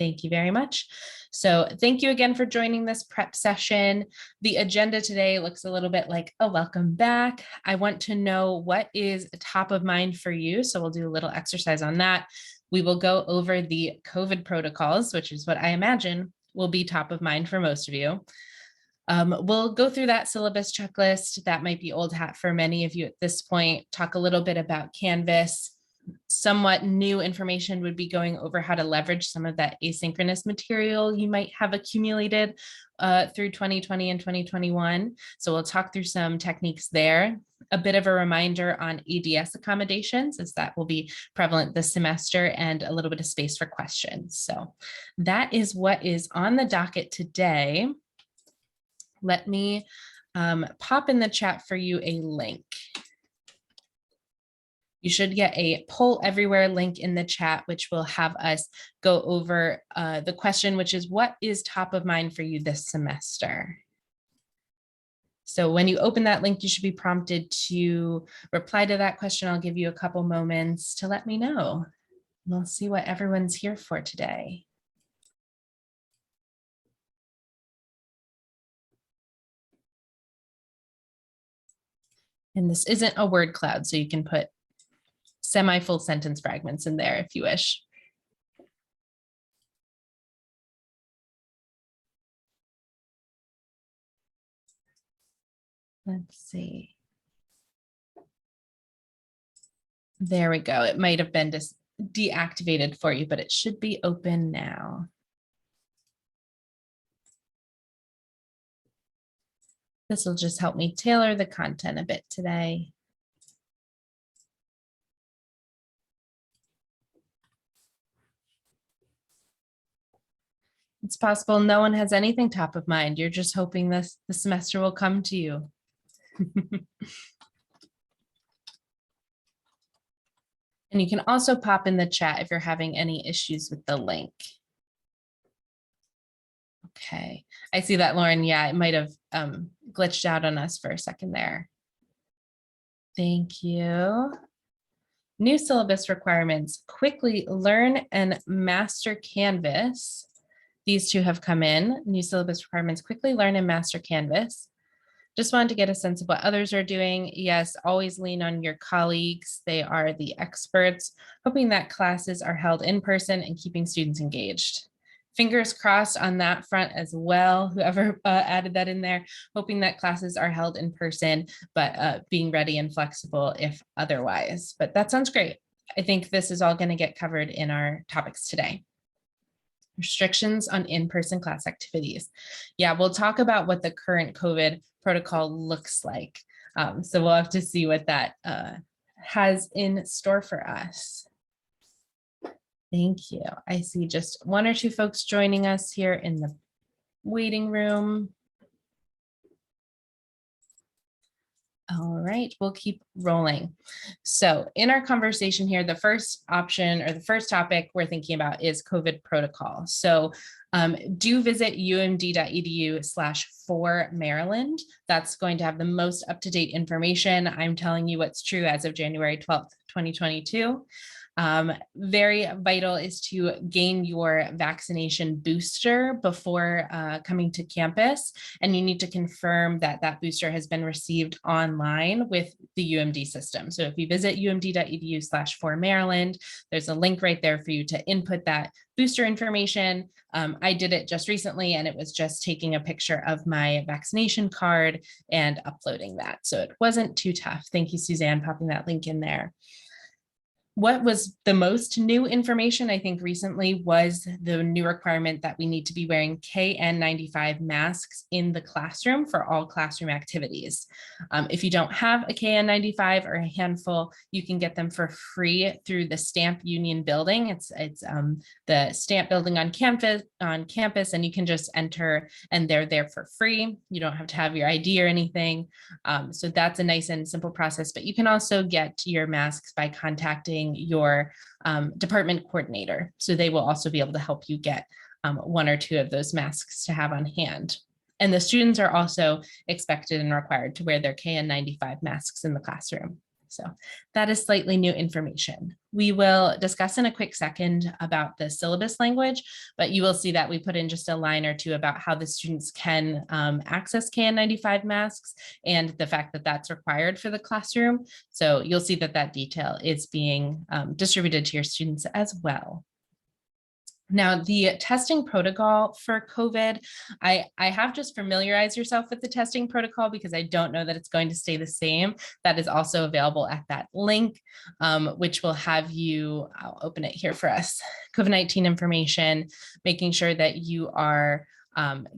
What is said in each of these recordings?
Thank you very much. So thank you again for joining this prep session. The agenda today looks a little bit like a welcome back. I want to know what is top of mind for you. So we'll do a little exercise on that. We will go over the COVID protocols, which is what I imagine will be top of mind for most of you. We'll go through that syllabus checklist. That might be old hat for many of you at this point. Talk a little bit about Canvas. Somewhat new information would be going over how to leverage some of that asynchronous material you might have accumulated through 2020 and 2021. So we'll talk through some techniques there. A bit of a reminder on ADS accommodations, as that will be prevalent this semester, and a little bit of space for questions. So that is what is on the docket today. Let me pop in the chat for you a link. You should get a poll everywhere link in the chat, which will have us go over the question, which is what is top of mind for you this semester? So when you open that link, you should be prompted to reply to that question. I'll give you a couple moments to let me know. We'll see what everyone's here for today. And this isn't a word cloud, so you can put semi-full sentence fragments in there if you wish. Let's see. There we go. It might have been just deactivated for you, but it should be open now. This will just help me tailor the content a bit today. It's possible no one has anything top of mind. You're just hoping the semester will come to you. And you can also pop in the chat if you're having any issues with the link. Okay, I see that, Lauren. Yeah, it might have glitched out on us for a second there. Thank you. New syllabus requirements, quickly learn and master Canvas. These two have come in. New syllabus requirements, quickly learn and master Canvas. Just wanted to get a sense of what others are doing. Yes, always lean on your colleagues. They are the experts, hoping that classes are held in person and keeping students engaged. Fingers crossed on that front as well, whoever added that in there, hoping that classes are held in person, but being ready and flexible if otherwise. But that sounds great. I think this is all going to get covered in our topics today. Restrictions on in-person class activities. Yeah, we'll talk about what the current COVID protocol looks like. So we'll have to see what that has in store for us. Thank you. I see just one or two folks joining us here in the waiting room. All right, we'll keep rolling. So in our conversation here, the first option or the first topic we're thinking about is COVID protocol. So do visit umd.edu/4Maryland. That's going to have the most up-to-date information. I'm telling you what's true as of January 12th, 2022. Very vital is to gain your vaccination booster before coming to campus, and you need to confirm that that booster has been received online with the UMD system. So if you visit umd.edu/4Maryland, there's a link right there for you to input that booster information. I did it just recently, and it was just taking a picture of my vaccination card and uploading that. So it wasn't too tough. Thank you, Suzanne, popping that link in there. What was the most new information, I think, recently was the new requirement that we need to be wearing KN95 masks in the classroom for all classroom activities. If you don't have a KN95 or a handful, you can get them for free through the Stamp Union building. It's the Stamp building on campus, and you can just enter and they're there for free. You don't have to have your ID or anything. So that's a nice and simple process, but you can also get your masks by contacting your department coordinator. So they will also be able to help you get one or two of those masks to have on hand. And the students are also expected and required to wear their KN95 masks in the classroom. So that is slightly new information. We will discuss in a quick second about the syllabus language, but you will see that we put in just a line or two about how the students can access KN95 masks and the fact that that's required for the classroom. So you'll see that that detail is being distributed to your students as well. Now, the testing protocol for COVID, I have just familiarized yourself with the testing protocol because I don't know that it's going to stay the same. That is also available at that link, which will have you, I'll open it here for us, COVID-19 information, making sure that you are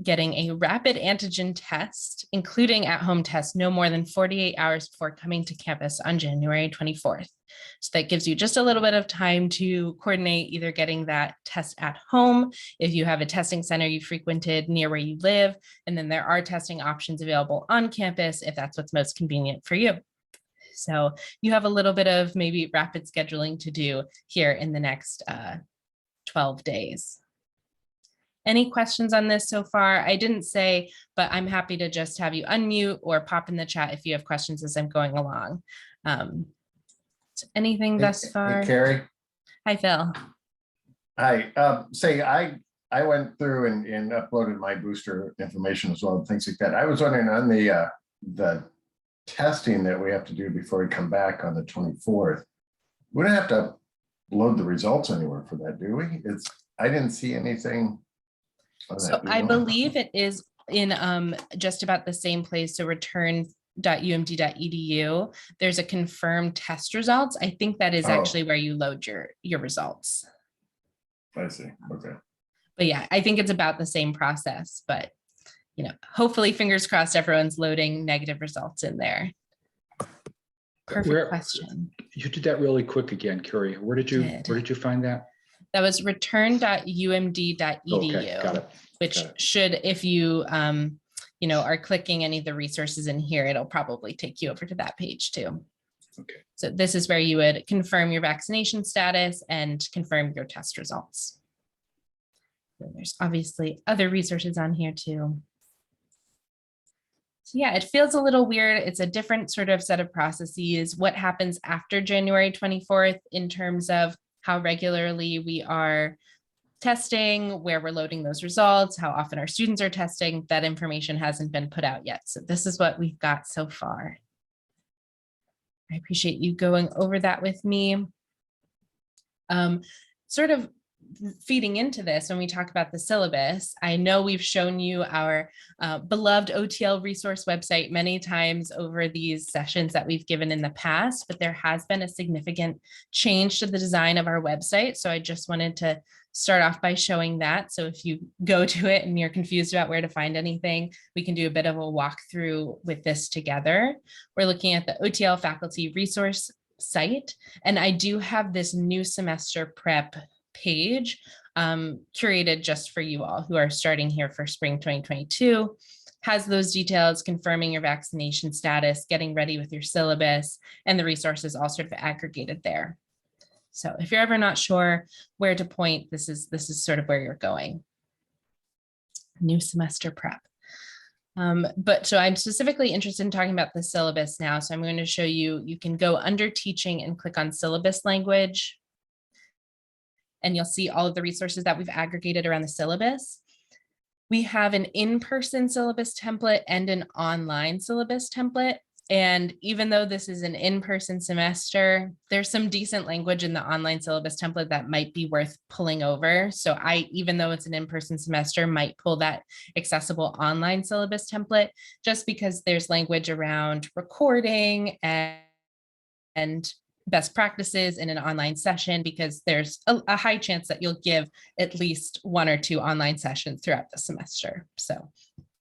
getting a rapid antigen test, including at-home tests, no more than 48 hours before coming to campus on January 24th. So that gives you just a little bit of time to coordinate either getting that test at home, if you have a testing center you frequented near where you live, and then there are testing options available on campus if that's what's most convenient for you. So you have a little bit of maybe rapid scheduling to do here in the next 12 days. Any questions on this so far? I didn't say, but I'm happy to just have you unmute or pop in the chat if you have questions as I'm going along. Anything thus far? Hey, Carrie. Hi, Phil. Hi. I went through and uploaded my booster information as well, and things like that. I was wondering on the testing that we have to do before we come back on the 24th. We don't have to load the results anywhere for that, do we? I didn't see anything. So I believe it is in just about the same place. So return.umd.edu. There's a confirmed test results. I think that is actually where you load your results. I see. Okay. But yeah, I think it's about the same process, but hopefully fingers crossed everyone's loading negative results in there. Perfect question. You did that really quick again, Carrie. Where did you find that? That was return.umd.edu, Okay, got it. Which should, if you are clicking any of the resources in here, it'll probably take you over to that page too. Okay. So this is where you would confirm your vaccination status and confirm your test results. So there's obviously other resources on here too. So yeah, it feels a little weird. It's a different sort of set of processes. What happens after January 24th in terms of how regularly we are testing, where we're loading those results, how often our students are testing, that information hasn't been put out yet. So this is what we've got so far. I appreciate you going over that with me. Sort of feeding into this, when we talk about the syllabus, I know we've shown you our beloved OTL resource website many times over these sessions that we've given in the past, but there has been a significant change to the design of our website. So I just wanted to start off by showing that. So if you go to it and you're confused about where to find anything, we can do a bit of a walkthrough with this together. We're looking at the OTL faculty resource site, and I do have this new semester prep page curated just for you all who are starting here for spring 2022. Has those details, confirming your vaccination status, getting ready with your syllabus, and the resources all sort of aggregated there. So if you're ever not sure where to point, this is sort of where you're going. New semester prep. But so I'm specifically interested in talking about the syllabus now. So I'm going to show you, you can go under teaching and click on syllabus language. And you'll see all of the resources that we've aggregated around the syllabus. We have an in-person syllabus template and an online syllabus template. And even though this is an in-person semester, there's some decent language in the online syllabus template that might be worth pulling over. So even though it's an in-person semester, might pull that accessible online syllabus template, just because there's language around recording and best practices in an online session, because there's a high chance that you'll give at least 1 or 2 online sessions throughout the semester. So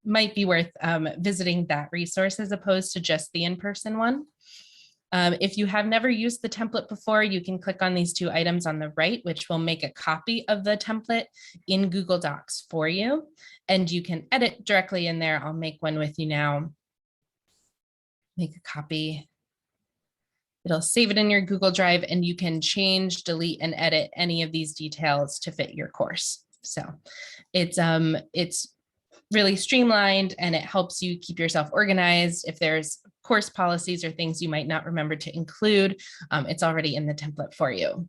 might be worth visiting that resource as opposed to just the in-person one. If you have never used the template before, you can click on these 2 items on the right, which will make a copy of the template in Google Docs for you. And you can edit directly in there. I'll make one with you now. Make a copy. It'll save it in your Google Drive, and you can change, delete, and edit any of these details to fit your course. So it's really streamlined, and it helps you keep yourself organized. If there's course policies or things you might not remember to include, it's already in the template for you.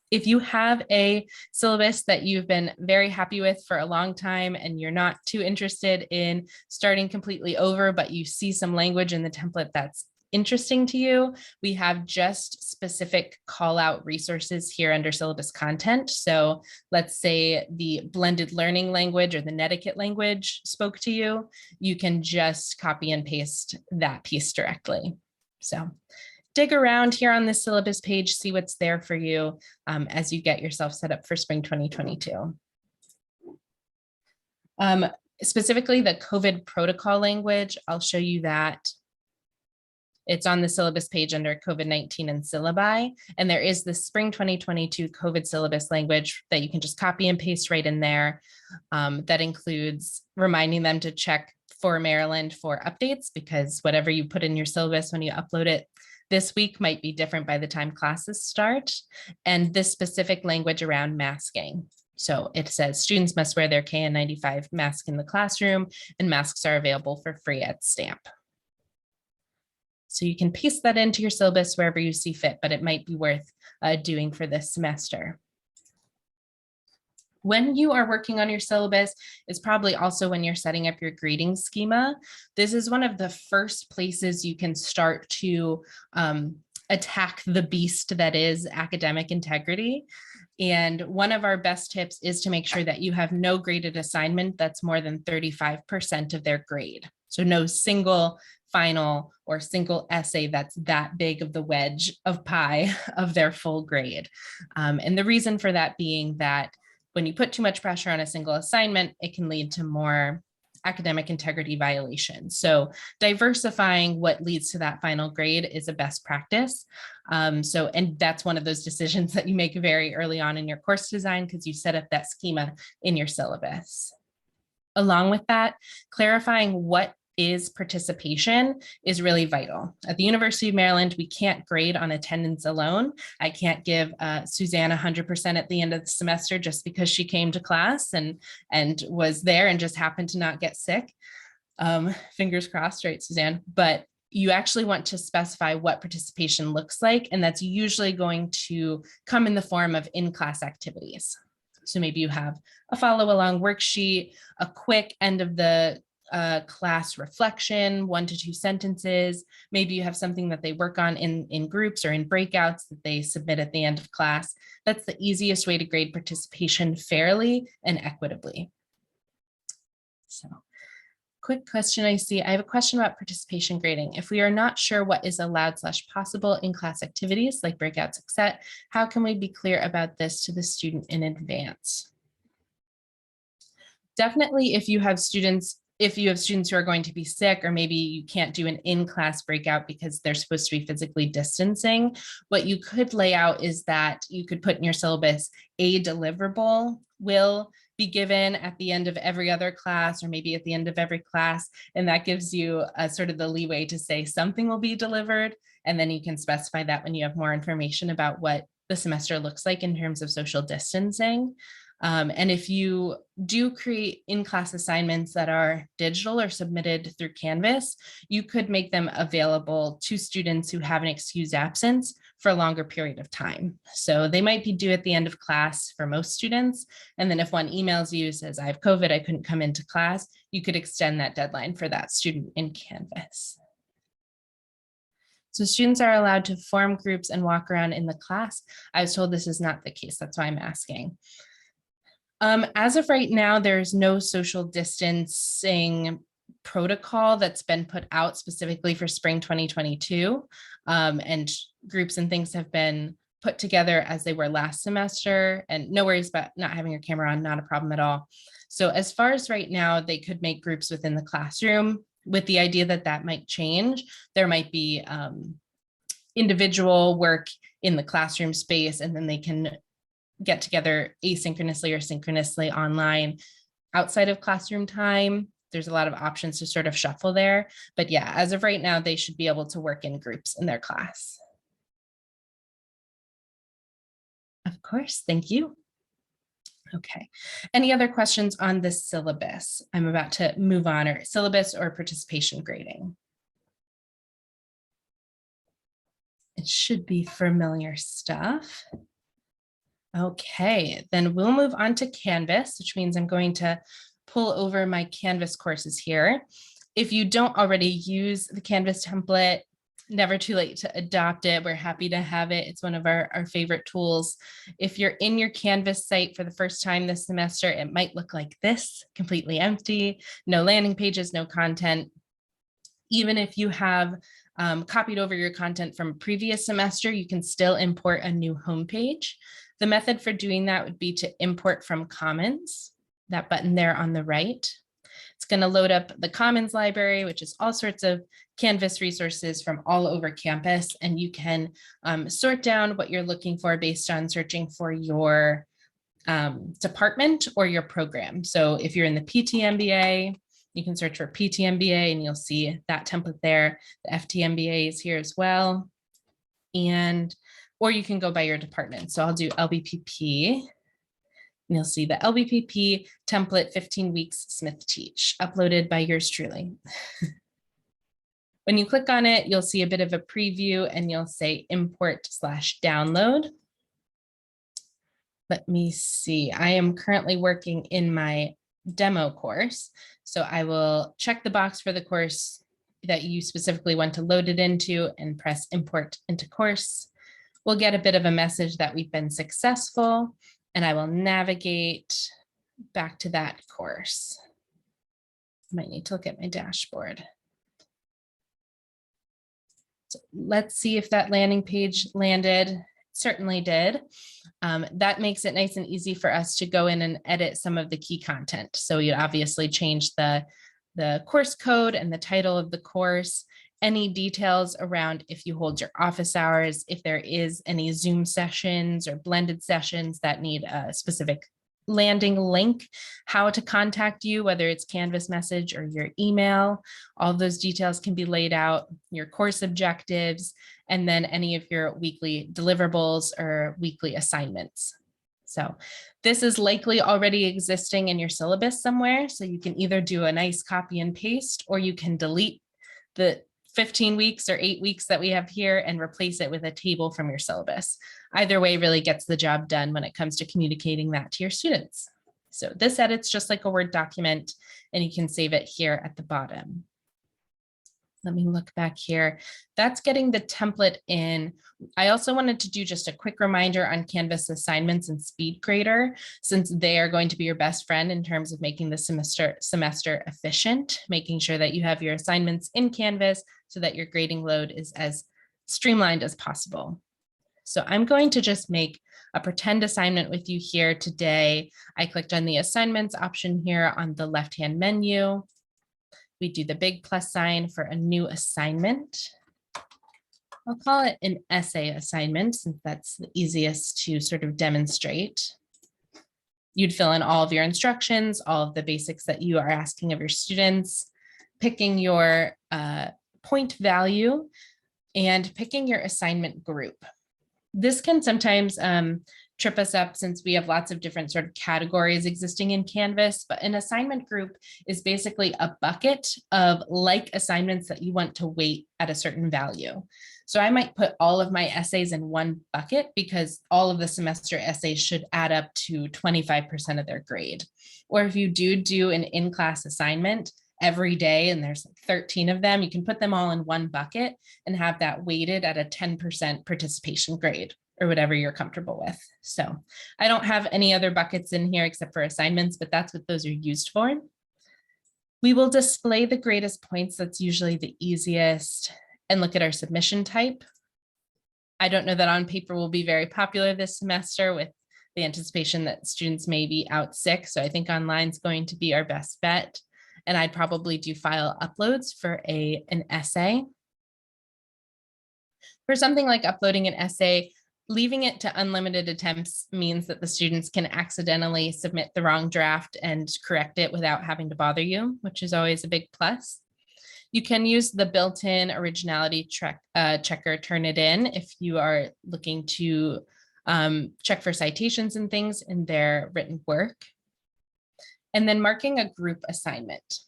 If you have a syllabus that you've been very happy with for a long time and you're not too interested in starting completely over, but you see some language in the template that's interesting to you, we have just specific call out resources here under syllabus content. So let's say the blended learning language or the Netiquette language spoke to you, you can just copy and paste that piece directly. So dig around here on the syllabus page, see what's there for you as you get yourself set up for spring 2022. Specifically the COVID protocol language, I'll show you that. It's on the syllabus page under COVID-19 and syllabi, and there is the spring 2022 COVID syllabus language that you can just copy and paste right in there. That includes reminding them to check for Maryland for updates, because whatever you put in your syllabus when you upload it this week might be different by the time classes start, and this specific language around masking. So it says students must wear their KN95 mask in the classroom, and masks are available for free at STAMP. So you can paste that into your syllabus wherever you see fit, but it might be worth doing for this semester. When you are working on your syllabus is probably also when you're setting up your grading schema. This is one of the first places you can start to attack the beast that is academic integrity. And one of our best tips is to make sure that you have no graded assignment that's more than 35% of their grade. So no single final or single essay that's that big of the wedge of pie of their full grade. And the reason for that being that when you put too much pressure on a single assignment, it can lead to more academic integrity violations. So diversifying what leads to that final grade is a best practice. And that's one of those decisions that you make very early on in your course design, because you set up that schema in your syllabus. Along with that, clarifying what is participation is really vital. At the University of Maryland, we can't grade on attendance alone. I can't give Suzanne 100% at the end of the semester just because she came to class and was there and just happened to not get sick. Fingers crossed, right, Suzanne? But you actually want to specify what participation looks like, and that's usually going to come in the form of in-class activities. So maybe you have a follow-along worksheet, a quick end of the class reflection, 1 to 2 sentences. Maybe you have something that they work on in groups or in breakouts that they submit at the end of class. That's the easiest way to grade participation fairly and equitably. So, quick question I see. I have a question about participation grading. If we are not sure what is allowed/possible in class activities like breakouts, etc., how can we be clear about this to the student in advance? Definitely, if you have students who are going to be sick, or maybe you can't do an in-class breakout because they're supposed to be physically distancing, what you could lay out is that you could put in your syllabus, a deliverable will be given at the end of every other class, or maybe at the end of every class. And that gives you sort of the leeway to say something will be delivered. And then you can specify that when you have more information about what the semester looks like in terms of social distancing. And if you do create in-class assignments that are digital or submitted through Canvas, you could make them available to students who have an excused absence for a longer period of time. So they might be due at the end of class for most students. And then if one emails you, says, I have COVID, I couldn't come into class, you could extend that deadline for that student in Canvas. So students are allowed to form groups and walk around in the class. I was told this is not the case. That's why I'm asking. As of right now, there's no social distancing protocol that's been put out specifically for spring 2022. And groups and things have been put together as they were last semester, and no worries about not having your camera on, not a problem at all. So as far as right now, they could make groups within the classroom with the idea that that might change. There might be individual work in the classroom space, and then they can get together asynchronously or synchronously online outside of classroom time. There's a lot of options to sort of shuffle there. But yeah, as of right now, they should be able to work in groups in their class. Of course, thank you. Okay, any other questions on the syllabus? I'm about to move on, or syllabus or participation grading. It should be familiar stuff. Okay, then we'll move on to Canvas, which means I'm going to pull over my Canvas courses here. If you don't already use the Canvas template, never too late to adopt it. We're happy to have it. It's one of our favorite tools. If you're in your Canvas site for the first time this semester, it might look like this, completely empty, no landing pages, no content. Even if you have copied over your content from a previous semester, you can still import a new homepage. The method for doing that would be to import from Commons, that button there on the right. It's going to load up the Commons library, which is all sorts of Canvas resources from all over campus. And you can sort down what you're looking for based on searching for your department or your program. So if you're in the PTMBA, you can search for PTMBA and you'll see that template there. The FTMBA is here as well. Or you can go by your department. So I'll do LBPP. And you'll see the LBPP template 15 weeks Smith Teach uploaded by yours truly. When you click on it, you'll see a bit of a preview and you'll say import/download. Let me see. I am currently working in my demo course. So I will check the box for the course that you specifically want to load it into and press import into course. We'll get a bit of a message that we've been successful, and I will navigate back to that course. I might need to look at my dashboard. So let's see if that landing page landed. It certainly did. That makes it nice and easy for us to go in and edit some of the key content. So you obviously change the course code and the title of the course, any details around if you hold your office hours, if there is any Zoom sessions or blended sessions that need a specific landing link, how to contact you, whether it's Canvas message or your email. All of those details can be laid out, your course objectives, and then any of your weekly deliverables or weekly assignments. So this is likely already existing in your syllabus somewhere. So you can either do a nice copy and paste, or you can delete the 15 weeks or 8 weeks that we have here and replace it with a table from your syllabus. Either way really gets the job done when it comes to communicating that to your students. So this edits just like a Word document, and you can save it here at the bottom. Let me look back here. That's getting the template in. I also wanted to do just a quick reminder on Canvas assignments and SpeedGrader, since they are going to be your best friend in terms of making the semester efficient, making sure that you have your assignments in Canvas so that your grading load is as streamlined as possible. So I'm going to just make a pretend assignment with you here today. I clicked on the assignments option here on the left-hand menu. We do the big plus sign for a new assignment. I'll call it an essay assignment since that's the easiest to sort of demonstrate. You'd fill in all of your instructions, all of the basics that you are asking of your students, picking your point value, and picking your assignment group. This can sometimes trip us up since we have lots of different sort of categories existing in Canvas, but an assignment group is basically a bucket of like assignments that you want to weight at a certain value. So I might put all of my essays in one bucket because all of the semester essays should add up to 25% of their grade. Or if you do an in-class assignment every day and there's 13 of them, you can put them all in one bucket and have that weighted at a 10% participation grade, or whatever you're comfortable with. So I don't have any other buckets in here except for assignments, but that's what those are used for. We will display the greatest points. That's usually the easiest, and look at our submission type. I don't know that on paper will be very popular this semester with the anticipation that students may be out sick. So I think online is going to be our best bet. And I'd probably do file uploads for an essay. For something like uploading an essay, leaving it to unlimited attempts means that the students can accidentally submit the wrong draft and correct it without having to bother you, which is always a big plus. You can use the built-in originality checker, Turnitin, if you are looking to check for citations and things in their written work. And then marking a group assignment.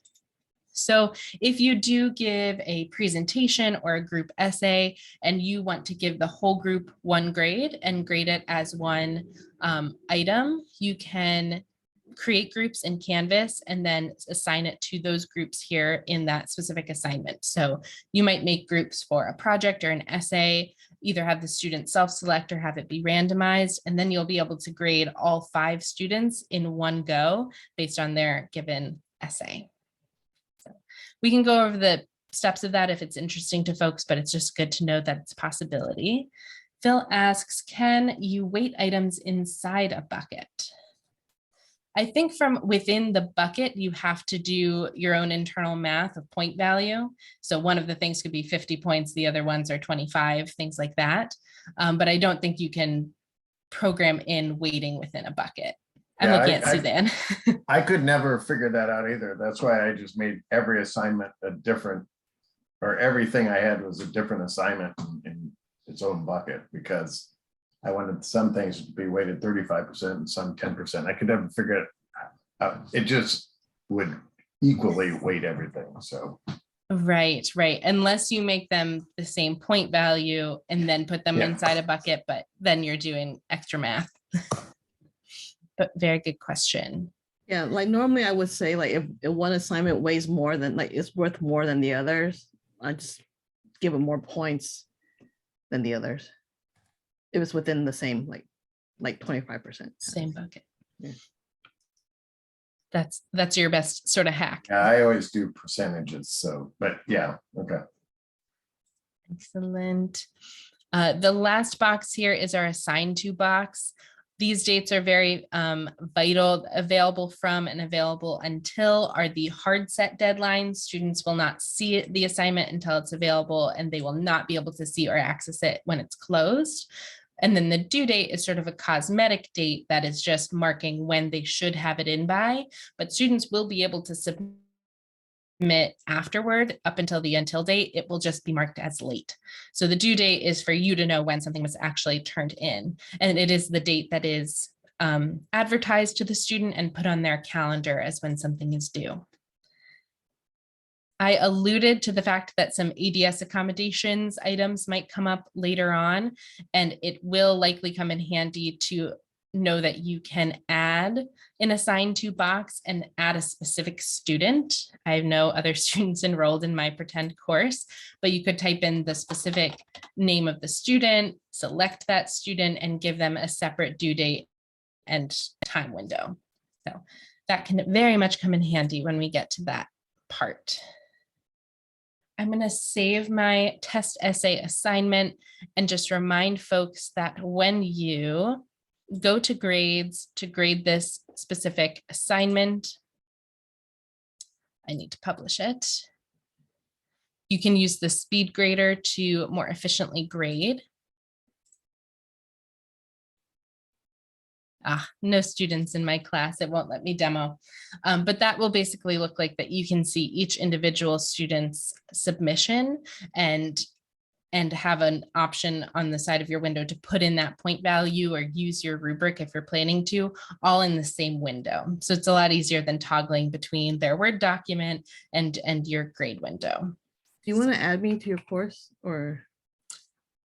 So if you do give a presentation or a group essay and you want to give the whole group one grade and grade it as one item, you can create groups in Canvas and then assign it to those groups here in that specific assignment. So you might make groups for a project or an essay, either have the student self-select or have it be randomized, and then you'll be able to grade all 5 students in one go based on their given essay. So we can go over the steps of that if it's interesting to folks, but it's just good to know that it's a possibility. Phil asks, can you weight items inside a bucket? I think from within the bucket, you have to do your own internal math of point value. So one of the things could be 50 points, the other ones are 25, things like that. But I don't think you can program in weighting within a bucket. I'm looking at Suzanne. I could never figure that out either. That's why I just made every assignment a different, or everything I had was a different assignment in its own bucket, because I wanted some things to be weighted 35% and some 10%. I could never figure it out. It just would equally weight everything. So. Right. Unless you make them the same point value and then put them inside a bucket, but then you're doing extra math. But very good question. Yeah, like normally I would say like if one assignment weighs more than, like it's worth more than the others, I just give it more points than the others. It was within the same, like 25%. Same bucket. Yeah. That's your best sort of hack. Yeah, I always do percentages. So, but yeah, okay. Excellent. The last box here is our assigned to box. These dates are very vital. Available from and available until are the hard set deadlines. Students will not see the assignment until it's available, and they will not be able to see or access it when it's closed. And then the due date is sort of a cosmetic date that is just marking when they should have it in by, but students will be able to submit afterward up until the until date. It will just be marked as late. So the due date is for you to know when something was actually turned in. And it is the date that is advertised to the student and put on their calendar as when something is due. I alluded to the fact that some ADS accommodations items might come up later on, and it will likely come in handy to know that you can add an assigned to box and add a specific student. I have no other students enrolled in my pretend course, but you could type in the specific name of the student, select that student, and give them a separate due date and time window. So that can very much come in handy when we get to that part. I'm going to save my test essay assignment and just remind folks that when you go to grades to grade this specific assignment, I need to publish it. You can use the speed grader to more efficiently grade. No students in my class. It won't let me demo. But that will basically look like that you can see each individual student's submission and have an option on the side of your window to put in that point value or use your rubric if you're planning to, all in the same window. So it's a lot easier than toggling between their Word document and your grade window. Do you want to add me to your course, or?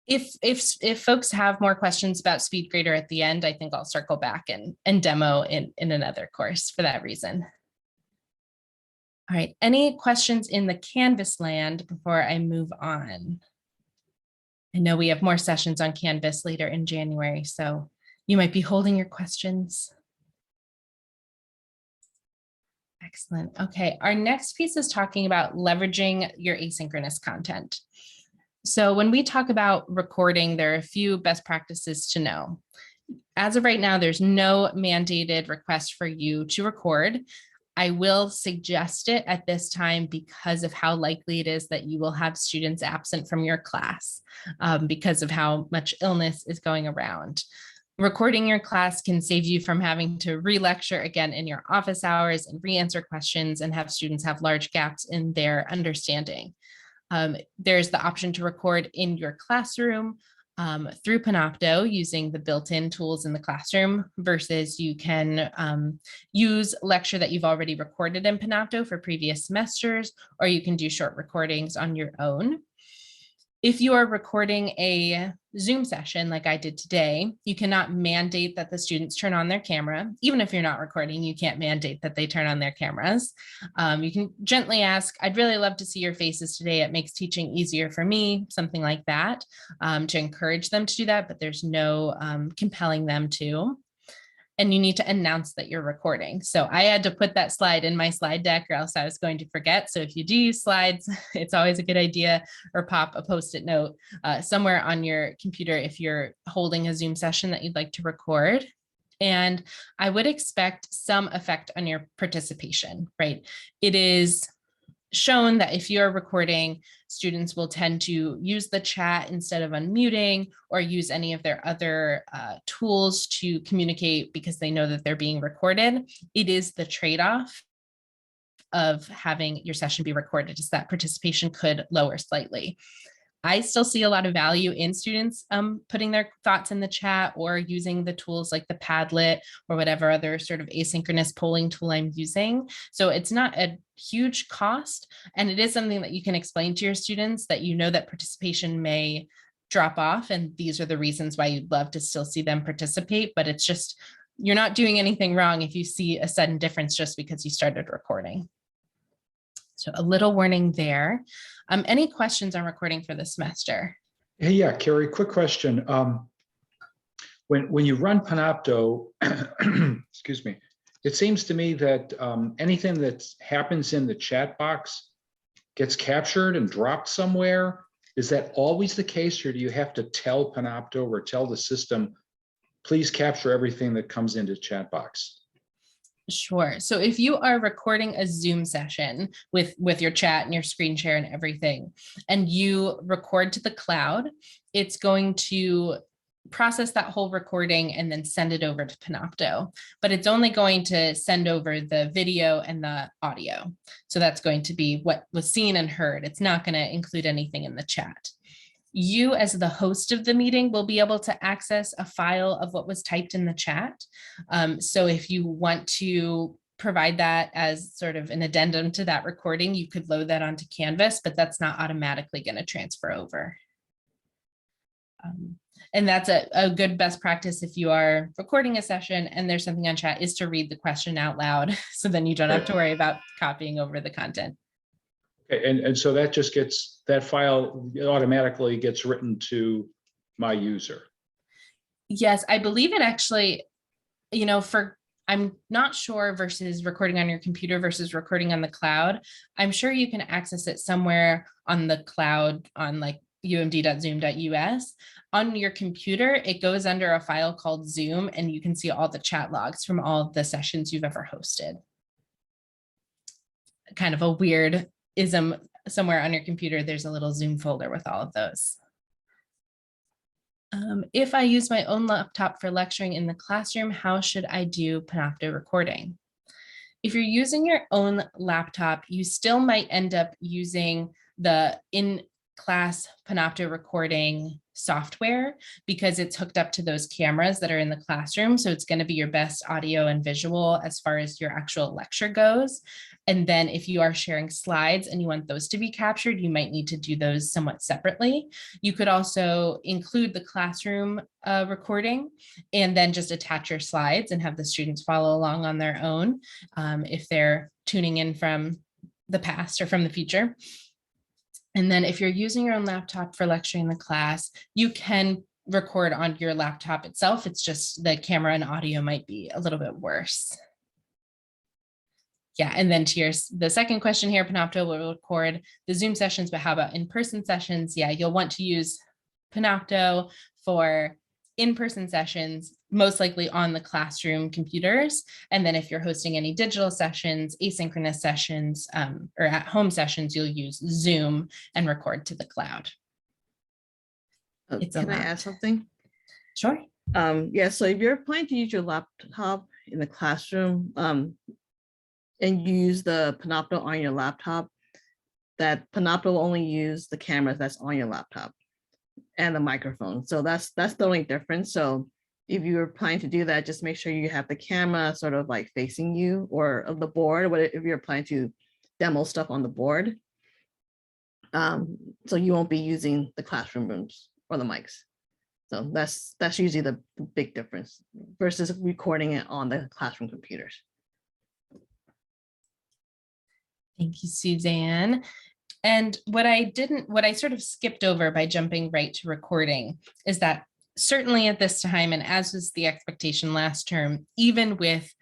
If folks have more questions about SpeedGrader at the end, I think I'll circle back and demo in another course for that reason. All right, any questions in the Canvas land before I move on? I know we have more sessions on Canvas later in January, so you might be holding your questions. Excellent. Okay, our next piece is talking about leveraging your asynchronous content. So when we talk about recording, there are a few best practices to know. As of right now, there's no mandated request for you to record. I will suggest it at this time because of how likely it is that you will have students absent from your class because of how much illness is going around. Recording your class can save you from having to re-lecture again in your office hours and re-answer questions and have students have large gaps in their understanding. There's the option to record in your classroom through Panopto using the built-in tools in the classroom versus you can use lecture that you've already recorded in Panopto for previous semesters, or you can do short recordings on your own. If you are recording a Zoom session like I did today, you cannot mandate that the students turn on their camera. Even if you're not recording, you can't mandate that they turn on their cameras. You can gently ask, I'd really love to see your faces today. It makes teaching easier for me, something like that, to encourage them to do that, but there's no compelling them to. And you need to announce that you're recording. So I had to put that slide in my slide deck or else I was going to forget. So if you do use slides, it's always a good idea, or pop a Post-it note somewhere on your computer if you're holding a Zoom session that you'd like to record. And I would expect some effect on your participation, right? It is shown that if you're recording, students will tend to use the chat instead of unmuting or use any of their other tools to communicate because they know that they're being recorded. It is the trade-off of having your session be recorded is that participation could lower slightly. I still see a lot of value in students putting their thoughts in the chat or using the tools like the Padlet or whatever other sort of asynchronous polling tool I'm using. So it's not a huge cost. And it is something that you can explain to your students that you know that participation may drop off. And these are the reasons why you'd love to still see them participate. But it's just, you're not doing anything wrong if you see a sudden difference just because you started recording. So a little warning there. Any questions on recording for the semester? Hey, yeah, Carrie, quick question. When you run Panopto, excuse me, it seems to me that anything that happens in the chat box gets captured and dropped somewhere. Is that always the case, or do you have to tell Panopto or tell the system, please capture everything that comes into chat box? Sure. So if you are recording a Zoom session with your chat and your screen share and everything, and you record to the cloud, it's going to process that whole recording and then send it over to Panopto, but it's only going to send over the video and the audio. So that's going to be what was seen and heard. It's not going to include anything in the chat. You as the host of the meeting will be able to access a file of what was typed in the chat. So if you want to provide that as sort of an addendum to that recording, you could load that onto Canvas, but that's not automatically going to transfer over. And that's a good best practice if you are recording a session and there's something on chat is to read the question out loud. So then you don't have to worry about copying over the content. Okay, and so that just gets, that file automatically gets written to my user. Yes, I believe it actually, you know, I'm not sure versus recording on your computer versus recording on the cloud. I'm sure you can access it somewhere on the cloud on like umd.zoom.us. On your computer, it goes under a file called Zoom, and you can see all the chat logs from all the sessions you've ever hosted. Kind of a weird ism somewhere on your computer, there's a little Zoom folder with all of those. If I use my own laptop for lecturing in the classroom, how should I do Panopto recording? If you're using your own laptop, you still might end up using the in-class Panopto recording software because it's hooked up to those cameras that are in the classroom. So it's going to be your best audio and visual as far as your actual lecture goes. And then if you are sharing slides and you want those to be captured, you might need to do those somewhat separately. You could also include the classroom recording and then just attach your slides and have the students follow along on their own if they're tuning in from the past or from the future. And then if you're using your own laptop for lecturing the class, you can record on your laptop itself. It's just the camera and audio might be a little bit worse. Yeah, and then to the second question here, Panopto will record the Zoom sessions, but how about in-person sessions? Yeah, you'll want to use Panopto for in-person sessions, most likely on the classroom computers. And then if you're hosting any digital sessions, asynchronous sessions, or at-home sessions, you'll use Zoom and record to the cloud. Can I add something? Sure. Yeah, so if you're planning to use your laptop in the classroom, and use the Panopto on your laptop, that Panopto will only use the cameras that's on your laptop. and the microphone. So that's the only difference. So if you're planning to do that, just make sure you have the camera sort of like facing you or of the board, what if you're planning to demo stuff on the board. So you won't be using the classroom rooms or the mics. So that's usually the big difference versus recording it on the classroom computers. Thank you, Suzanne. And what I sort of skipped over by jumping right to recording is that certainly at this time, and as was the expectation last term, even with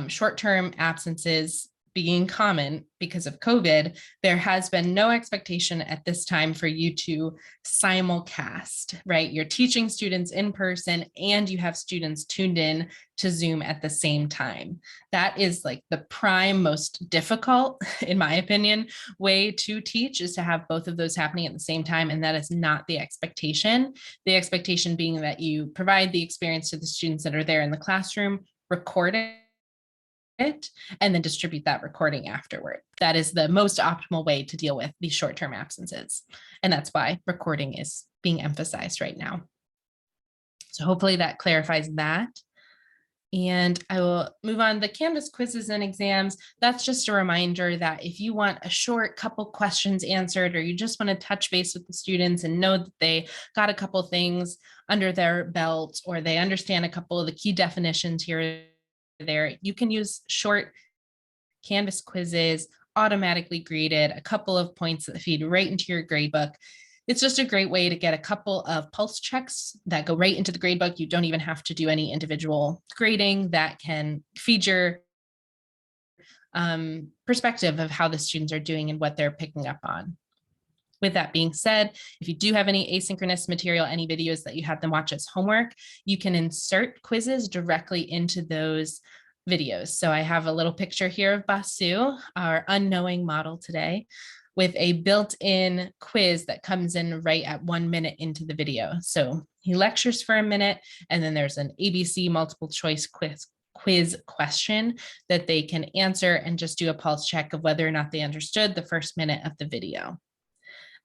short-term absences being common because of COVID, there has been no expectation at this time for you to simulcast, right? You're teaching students in person and you have students tuned in to Zoom at the same time. That is like the prime, most difficult, in my opinion, way to teach, is to have both of those happening at the same time. And that is not the expectation. The expectation being that you provide the experience to the students that are there in the classroom, record it, and then distribute that recording afterward. That is the most optimal way to deal with these short-term absences. And that's why recording is being emphasized right now. So hopefully that clarifies that. And I will move on. The Canvas quizzes and exams, that's just a reminder that if you want a short couple questions answered, or you just want to touch base with the students and know that they got a couple things under their belt, or they understand a couple of the key definitions here there, you can use short Canvas quizzes, automatically graded, a couple of points that feed right into your gradebook. It's just a great way to get a couple of pulse checks that go right into the gradebook. You don't even have to do any individual grading. That can feed your perspective of how the students are doing and what they're picking up on. With that being said, if you do have any asynchronous material, any videos that you have them watch as homework, you can insert quizzes directly into those videos. So I have a little picture here of Basu, our unknowing model today, with a built-in quiz that comes in right at 1 minute into the video. So he lectures for a minute, and then there's an ABC multiple choice quiz question that they can answer and just do a pulse check of whether or not they understood the first minute of the video.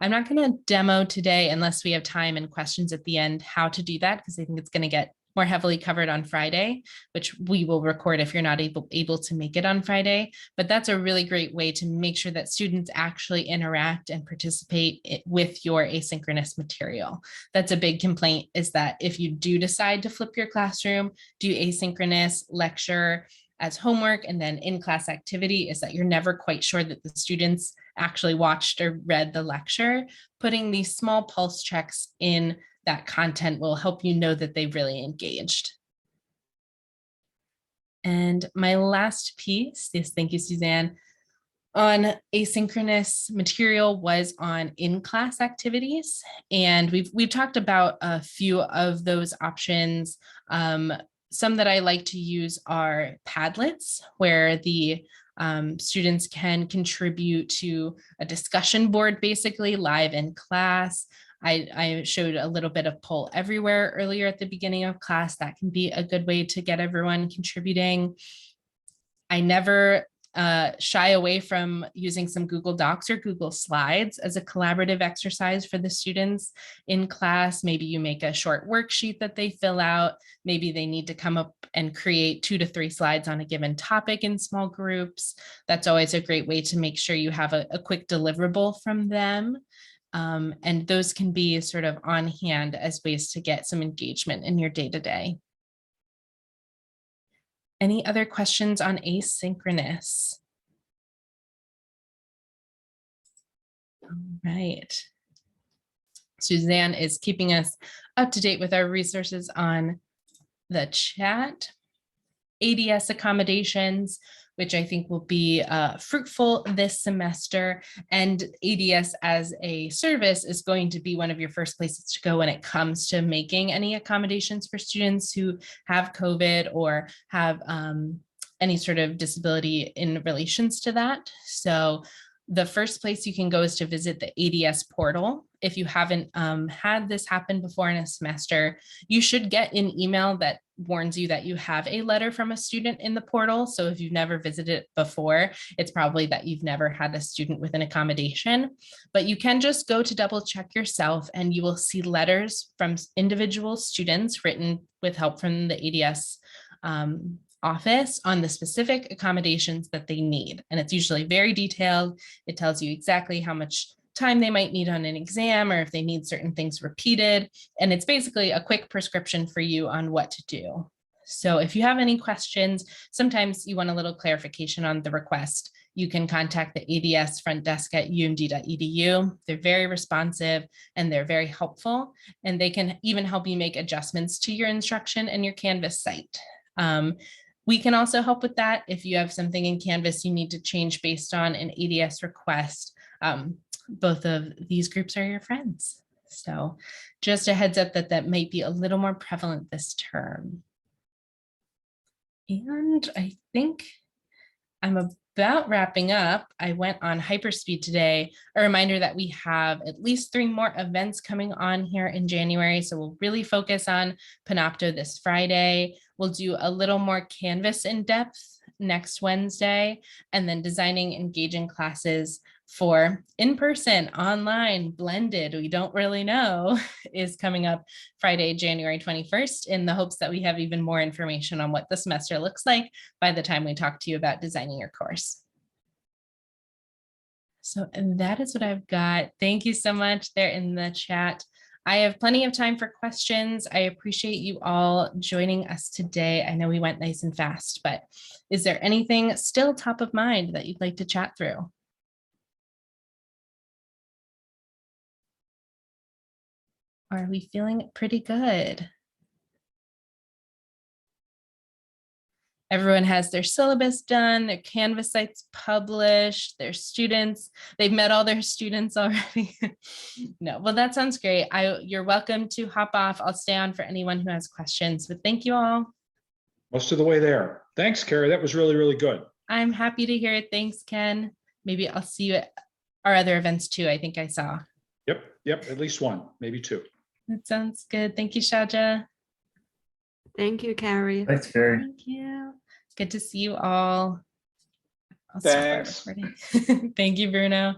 I'm not going to demo today unless we have time and questions at the end how to do that, because I think it's going to get more heavily covered on Friday, which we will record if you're not able to make it on Friday. But that's a really great way to make sure that students actually interact and participate with your asynchronous material. That's a big complaint, is that if you do decide to flip your classroom, do asynchronous lecture as homework and then in-class activity, is that you're never quite sure that the students actually watched or read the lecture. Putting these small pulse checks in that content will help you know that they've really engaged. And my last piece, yes, thank you, Suzanne, on asynchronous material was on in-class activities. And we've talked about a few of those options. Some that I like to use are Padlets, where the students can contribute to a discussion board, basically live in class. I showed a little bit of Poll Everywhere earlier at the beginning of class. That can be a good way to get everyone contributing. I never shy away from using some Google Docs or Google Slides as a collaborative exercise for the students in class. Maybe you make a short worksheet that they fill out. Maybe they need to come up and create 2 to 3 slides on a given topic in small groups. That's always a great way to make sure you have a quick deliverable from them. And those can be sort of on hand as ways to get some engagement in your day-to-day. Any other questions on asynchronous? All right. Suzanne is keeping us up to date with our resources on the chat. ADS accommodations, which I think will be fruitful this semester. And ADS as a service is going to be one of your first places to go when it comes to making any accommodations for students who have COVID or have any sort of disability in relations to that. So the first place you can go is to visit the ADS portal. If you haven't had this happen before in a semester, you should get an email that warns you that you have a letter from a student in the portal. So if you've never visited it before, it's probably that you've never had a student with an accommodation. But you can just go to double check yourself and you will see letters from individual students written with help from the ADS office on the specific accommodations that they need. And it's usually very detailed. It tells you exactly how much time they might need on an exam or if they need certain things repeated. And it's basically a quick prescription for you on what to do. So if you have any questions, sometimes you want a little clarification on the request, you can contact the ADS front desk at umd.edu. They're very responsive and they're very helpful, and they can even help you make adjustments to your instruction and your Canvas site. We can also help with that if you have something in Canvas you need to change based on an ADS request. Both of these groups are your friends. So just a heads up that that might be a little more prevalent this term. And I think I'm about wrapping up. I went on hyperspeed today. A reminder that we have at least 3 more events coming on here in January. So we'll really focus on Panopto this Friday. We'll do a little more Canvas in depth next Wednesday, and then designing engaging classes for in-person, online, blended, we don't really know, is coming up Friday, January 21st, in the hopes that we have even more information on what the semester looks like by the time we talk to you about designing your course. So, and that is what I've got. Thank you so much there in the chat. I have plenty of time for questions. I appreciate you all joining us today. I know we went nice and fast, but is there anything still top of mind that you'd like to chat through? Are we feeling pretty good? Everyone has their syllabus done, their Canvas sites published, their students, they've met all their students already. No, well, that sounds great. You're welcome to hop off. I'll stay on for anyone who has questions, but thank you all. Most of the way there. Thanks, Carrie. That was really, really good. I'm happy to hear it. Thanks, Ken. Maybe I'll see you at our other events too. I think I saw. Yep, at least 1, maybe 2. That sounds good. Thank you, Shaja. Thank you, Carrie. Thanks, Carrie. Thank you. Good to see you all. I'll stop our Thanks. recording. Thank you, Bruno.